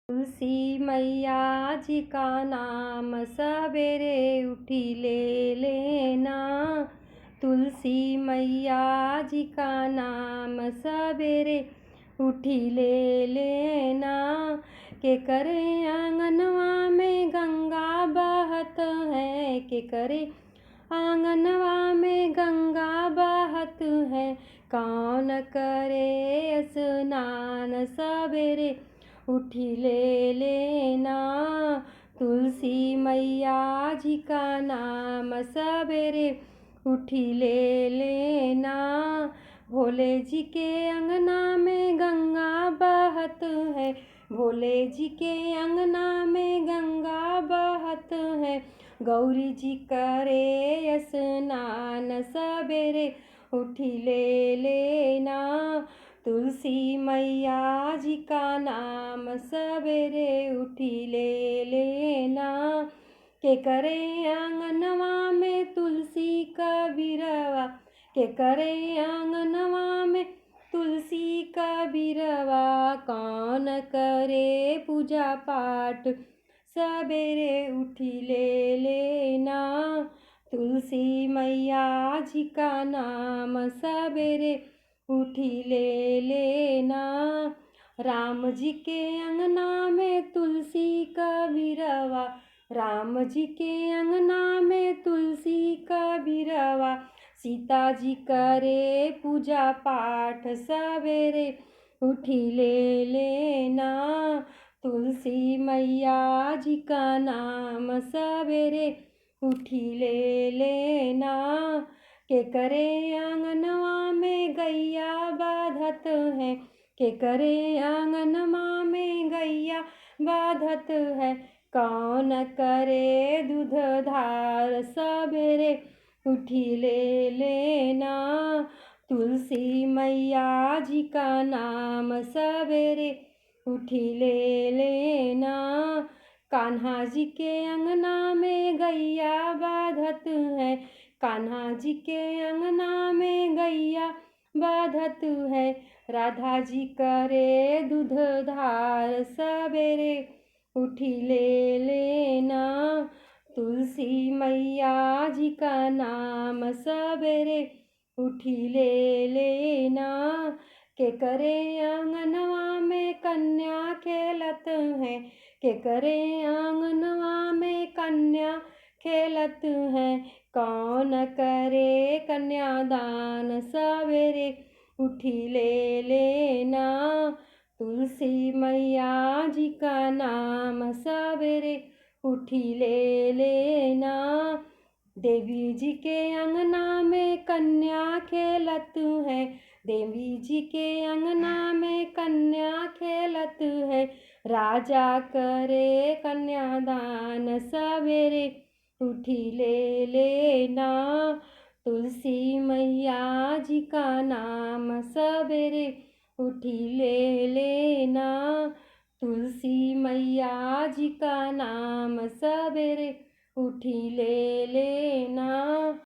तुलसी मैया जी का नाम सवेरे उठी ले लेना। तुलसी मैया जी का नाम सवेरे उठी ले लेना। के करे आंगनवा में गंगा बहत है, के करे आंगनवा में गंगा बहत है। कौन करे स्नान सवेरे उठी ले लेना। तुलसी मैया जी का नाम सवेरे उठी ले लेना। भोले जी के अंगना में गंगा बहत है, भोले जी के अंगना में गंगा बहत है। गौरी जी करे स्नान सवेरे उठी ले लेना। तुलसी मैया जी का नाम सवेरे उठी ले लेना। के करे आंगनवा में तुलसी का बिरवा, के करे आंगनवा में तुलसी का बिरवा। कौन करे पूजा पाठ सवेरे उठी ले लेना। तुलसी मैया जी का नाम सवेरे उठी ले लेना। राम जी के अंगना में तुलसी का बिरवा, राम जी के अंगना में तुलसी का बिरवा। सीता जी करे पूजा पाठ सवेरे उठी ले लेना। तुलसी मैया जी का नाम सवेरे उठी ले लेना। के करे आंगनवा में गैया बाधत है, के करे आंगनवा में गैया बाधत है। कौन करे दूध धार सवेरे उठी ले लेना। तुलसी मैया जी का नाम सवेरे उठी ले लेना। कान्हा जी के अंगना में गैया बाधत है, कान्हा जी के अंगना में गैया बाधत है। राधा जी करे दूध धार सवेरे उठी ले लेना। तुलसी मैया जी का नाम सवेरे उठी ले लेना। के करे आंगनवा में कन्या खेलत है, के करे आंगनवा में कन्या खेलत है। कौन करे कन्यादान सवेरे उठी ले लेना। तुलसी मैया जी का नाम सवेरे उठी ले लेना। देवी जी के अंगना में कन्या खेलत है, देवी जी के अंगना में कन्या खेलत है। राजा करे कन्यादान सवेरे उठी ले लेना। तुलसी मैया जी का नाम सवेरे उठी ले लेना। तुलसी मैया जी का नाम सवेरे उठी ले लेना।